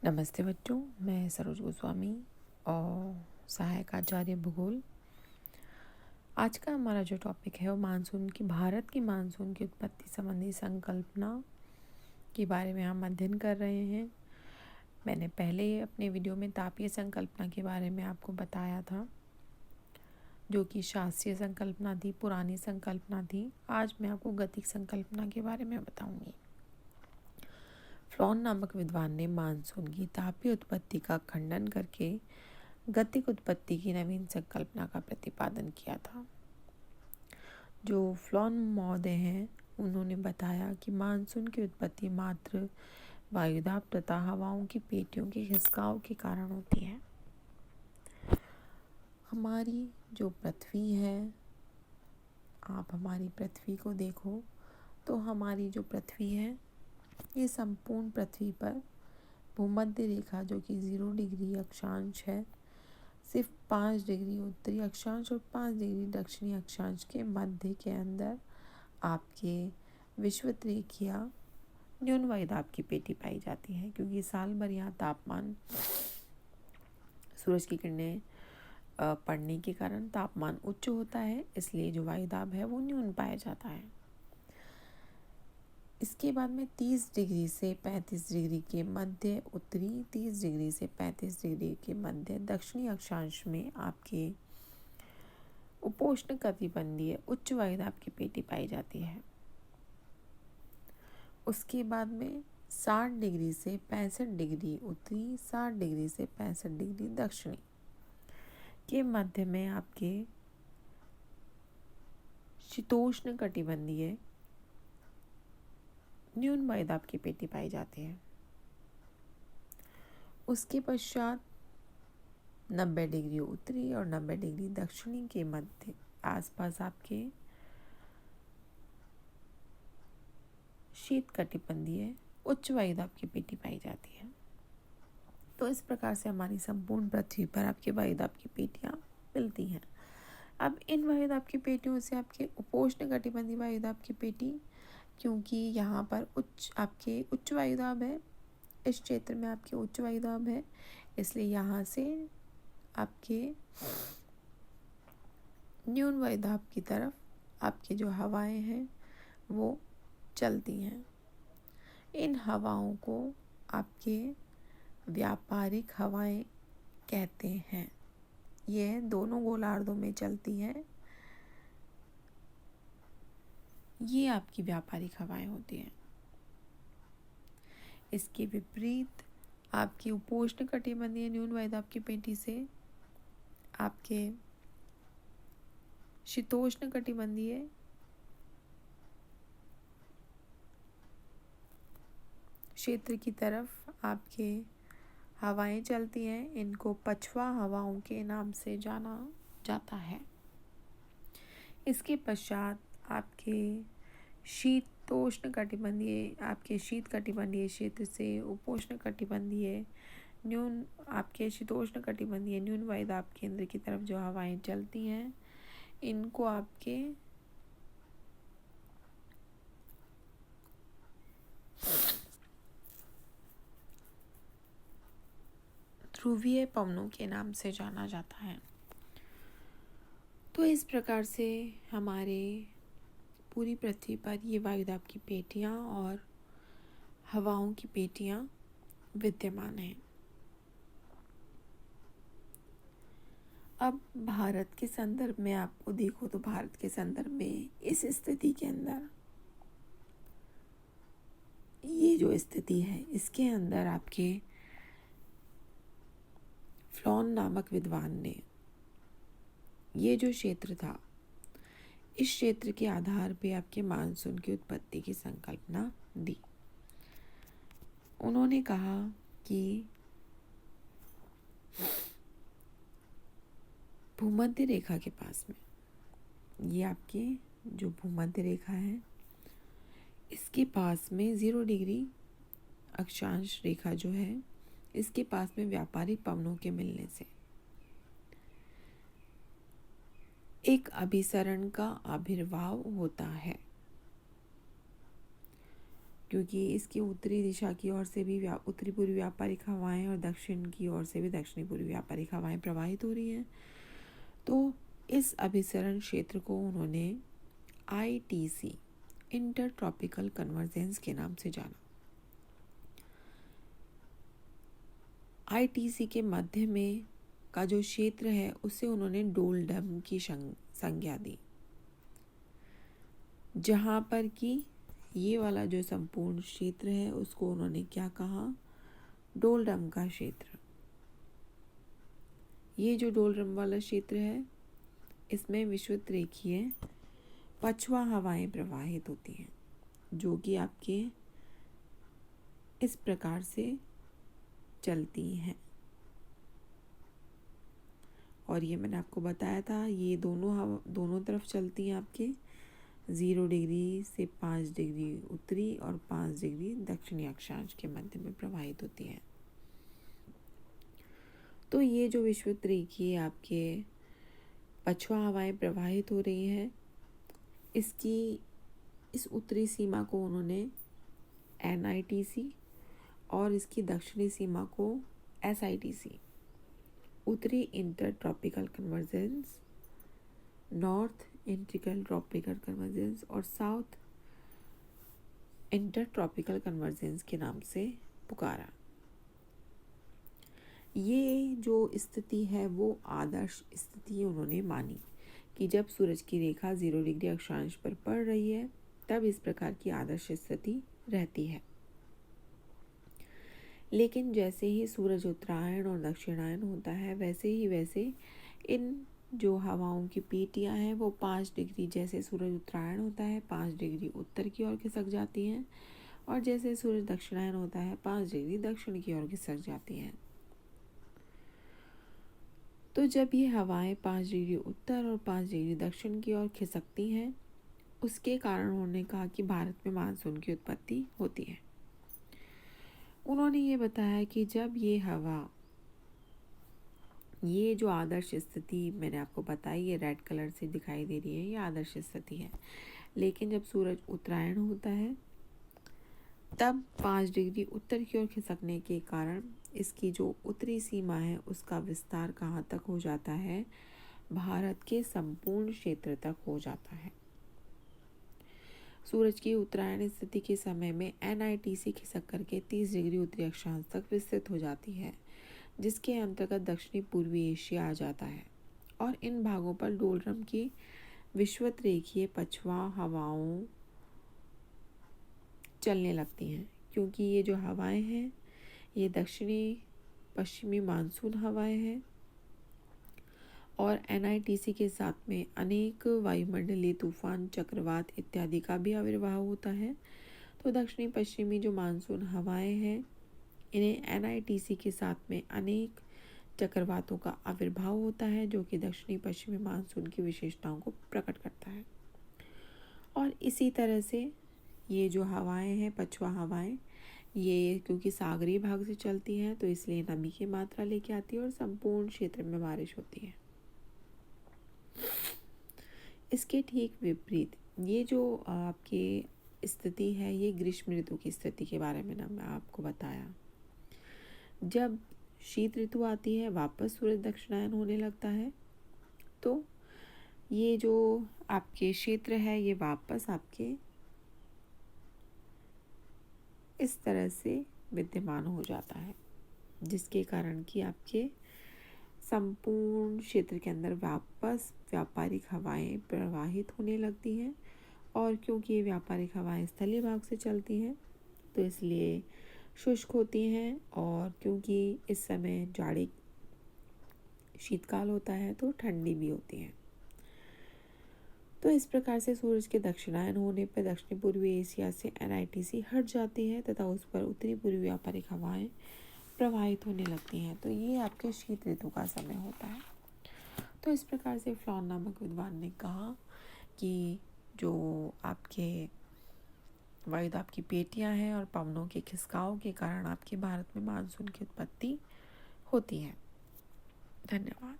नमस्ते बच्चों, मैं सरोज गोस्वामी और सहायक आचार्य भूगोल। आज का हमारा जो टॉपिक है वो भारत की मानसून की उत्पत्ति संबंधी संकल्पना के बारे में हम अध्ययन कर रहे हैं। मैंने पहले अपने वीडियो में तापीय संकल्पना के बारे में आपको बताया था, जो कि शास्त्रीय संकल्पना थी, पुरानी संकल्पना थी। आज मैं आपको गतिक संकल्पना के बारे में बताऊंगी। फ्लॉन नामक विद्वान ने मानसून की तापीय उत्पत्ति का खंडन करके गतिक उत्पत्ति की नवीन संकल्पना का प्रतिपादन किया था। जो फ्लॉन महोदय हैं, उन्होंने बताया कि मानसून की उत्पत्ति मात्र वायुदाब तथा हवाओं की पेटियों के खिसकाव के कारण होती है। हमारी जो पृथ्वी है, आप हमारी पृथ्वी को देखो तो हमारी जो पृथ्वी है, ये संपूर्ण पृथ्वी पर भूमध्य रेखा जो कि 0 डिग्री अक्षांश है, सिर्फ 5 डिग्री उत्तरी अक्षांश और 5 डिग्री दक्षिणी अक्षांश के मध्य के अंदर आपके विषुवत रेखीय न्यून वायुदाब की पेटी पाई जाती है, क्योंकि साल भर यहाँ तापमान, सूरज की किरणें पड़ने के कारण तापमान उच्च होता है, इसलिए जो वायुदाब है वो न्यून पाया जाता है। इसके बाद में 30 डिग्री से 35 डिग्री के मध्य उत्तरी, 30 डिग्री से 35 डिग्री के मध्य दक्षिणी अक्षांश में आपके उपोष्ण कटिबंधीय उच्च वायुदाब की पेटी पाई जाती है। उसके बाद में 60 डिग्री से 65 डिग्री उत्तरी, 60 डिग्री से 65 डिग्री दक्षिणी के मध्य में आपके शीतोष्ण कटिबंधीय न्यून वायुदाब की पेटी पाई जाती है। उसके पश्चात 90 डिग्री उत्तरी और 90 डिग्री दक्षिणी के मध्य आसपास आपके शीत कटिबंधीय उच्च वायुदाब की पेटी पाई जाती है। तो इस प्रकार से हमारी संपूर्ण पृथ्वी पर आपके वायुदाब की पेटियां मिलती हैं। अब इन वायुदाब की पेटियों से आपके उपोष्ण कटिबंधीय वायुदाब की पेटी, क्योंकि यहाँ पर उच्च वायुदाब है, इस क्षेत्र में आपके उच्च वायुदाब है, इसलिए यहाँ से आपके न्यून वायुदाब की तरफ आपकी जो हवाएं हैं वो चलती हैं। इन हवाओं को आपके व्यापारिक हवाएं कहते हैं। ये दोनों गोलार्धों में चलती हैं। ये आपकी व्यापारिक हवाएं होती हैं। इसके विपरीत आपकी उपोष्ण कटिबंधीय न्यून वायुदाब की पेटी से आपके शीतोष्ण कटिबंधीय क्षेत्र की तरफ आपके हवाएं चलती हैं। इनको पछवा हवाओं के नाम से जाना जाता है। इसके पश्चात आपके शीत कटिबंधीय क्षेत्र से उपोष्ण कटिबंधीय शीतोष्ण कटिबंधीय न्यून वायुदाब केंद्र की तरफ जो हवाएं चलती हैं, इनको आपके ध्रुवीय पवनों के नाम से जाना जाता है। तो इस प्रकार से हमारे पूरी पृथ्वी पर ये वायुदाब की पेटियां और हवाओं की पेटियां विद्यमान हैं। अब भारत के संदर्भ में आपको देखो तो भारत के संदर्भ में इस स्थिति के अंदर, ये जो स्थिति है, इसके अंदर आपके फ्लॉन नामक विद्वान ने ये जो क्षेत्र था, इस क्षेत्र के आधार पे आपके मानसून की उत्पत्ति की संकल्पना दी। उन्होंने कहा कि भूमध्य रेखा के पास में, ये आपकी जो भूमध्य रेखा है, इसके पास में 0 डिग्री अक्षांश रेखा जो है, इसके पास में व्यापारिक पवनों के मिलने से एक अभिसरण का आविर्भाव होता है। क्योंकि इसकी उत्तरी दिशा की ओर से भी उत्तरी पूर्वी व्यापारिक हवाएं और दक्षिण की ओर से भी दक्षिणी पूर्वी व्यापारिक हवाएं प्रवाहित हो रही हैं। तो इस अभिसरण क्षेत्र को उन्होंने ITC इंटर ट्रॉपिकल कन्वर्जेंस के नाम से जाना। ITC के मध्य में का जो क्षेत्र है उसे उन्होंने डोलडम की संज्ञा दी, जहाँ पर कि ये वाला जो संपूर्ण क्षेत्र है उसको उन्होंने क्या कहा, डोलडम का क्षेत्र। ये जो डोलडम वाला क्षेत्र है इसमें विषुवत रेखीय पछुआ हवाएं प्रवाहित होती हैं, जो कि आपके इस प्रकार से चलती हैं। और ये मैंने आपको बताया था, ये दोनों तरफ चलती हैं, आपके 0 डिग्री से 5 डिग्री उत्तरी और 5 डिग्री दक्षिणी अक्षांश के मध्य में प्रवाहित होती हैं। तो ये जो विषुवत रेखीय आपके पछुआ हवाएं प्रवाहित हो रही हैं, इसकी इस उत्तरी सीमा को उन्होंने NITC और इसकी दक्षिणी सीमा को SITC, उत्तरी inter tropical convergence, north inter tropical convergence और साउथ इंटर ट्रॉपिकल कन्वर्जेंस के नाम से पुकारा। ये जो स्थिति है वो आदर्श स्थिति उन्होंने मानी कि जब सूरज की रेखा 0 डिग्री अक्षांश पर पड़ रही है तब इस प्रकार की आदर्श स्थिति रहती है। लेकिन जैसे ही सूरज उत्तरायण और दक्षिणायन होता है वैसे इन जो हवाओं की पेटियां हैं वो 5 डिग्री, जैसे सूरज उत्तरायण होता है 5 डिग्री उत्तर की ओर खिसक जाती हैं, और जैसे सूरज दक्षिणायन होता है 5 डिग्री दक्षिण की ओर खिसक जाती हैं। तो जब ये हवाएं 5 डिग्री उत्तर और 5 डिग्री दक्षिण की ओर खिसकती हैं, उसके कारण उन्होंने कहा कि भारत में मानसून की उत्पत्ति होती है। उन्होंने ये बताया कि जब ये हवा, ये जो आदर्श स्थिति मैंने आपको बताई, ये रेड कलर से दिखाई दे रही है, ये आदर्श स्थिति है। लेकिन जब सूरज उत्तरायण होता है तब 5 डिग्री उत्तर की ओर खिसकने के कारण इसकी जो उत्तरी सीमा है उसका विस्तार कहाँ तक हो जाता है, भारत के संपूर्ण क्षेत्र तक हो जाता है। सूरज की उत्तरायण स्थिति के समय में NITC खिसक करके 30 डिग्री उत्तरी अक्षांश तक विस्तृत हो जाती है, जिसके अंतर्गत दक्षिणी पूर्वी एशिया आ जाता है, और इन भागों पर डोलड्रम की विषुवत रेखीय पछुआ हवाओं चलने लगती हैं, क्योंकि ये जो हवाएं हैं ये दक्षिणी पश्चिमी मानसून हवाएं हैं, और NITC के साथ में अनेक वायुमंडलीय तूफान, चक्रवात इत्यादि का भी आविर्भाव होता है। तो दक्षिणी पश्चिमी जो मानसून हवाएं हैं इन्हें NITC के साथ में अनेक चक्रवातों का आविर्भाव होता है, जो कि दक्षिणी पश्चिमी मानसून की विशेषताओं को प्रकट करता है। और इसी तरह से ये जो हवाएं हैं पछुआ हवाएं, ये क्योंकि सागरीय भाग से चलती हैं तो इसलिए नमी की मात्रा लेके आती है और संपूर्ण क्षेत्र में बारिश होती है। इसके ठीक विपरीत ये जो आपकी स्थिति है, ये ग्रीष्म ऋतु की स्थिति के बारे में मैं आपको बताया। जब शीत ऋतु आती है, वापस सूरज दक्षिणायन होने लगता है, तो ये जो आपके क्षेत्र है ये वापस आपके इस तरह से विद्यमान हो जाता है, जिसके कारण कि आपके संपूर्ण क्षेत्र के अंदर वापस व्यापारिक हवाएं प्रवाहित होने लगती हैं। और क्योंकि ये व्यापारिक हवाएं स्थलीय भाग से चलती हैं तो इसलिए शुष्क होती हैं, और क्योंकि इस समय जाड़े शीतकाल होता है तो ठंडी भी होती हैं। तो इस प्रकार से सूरज के दक्षिणायन होने पर दक्षिणी पूर्वी एशिया से NITC हट जाती है तथा उस पर उत्तरी पूर्वी व्यापारिक हवाएं प्रवाहित होने लगती हैं। तो ये आपके शीत ऋतु का समय होता है। तो इस प्रकार से फ्लॉन नामक विद्वान ने कहा कि जो आपके वायुदाब की पेटियां हैं और पवनों के खिसकाव के कारण आपके भारत में मानसून की उत्पत्ति होती है। धन्यवाद।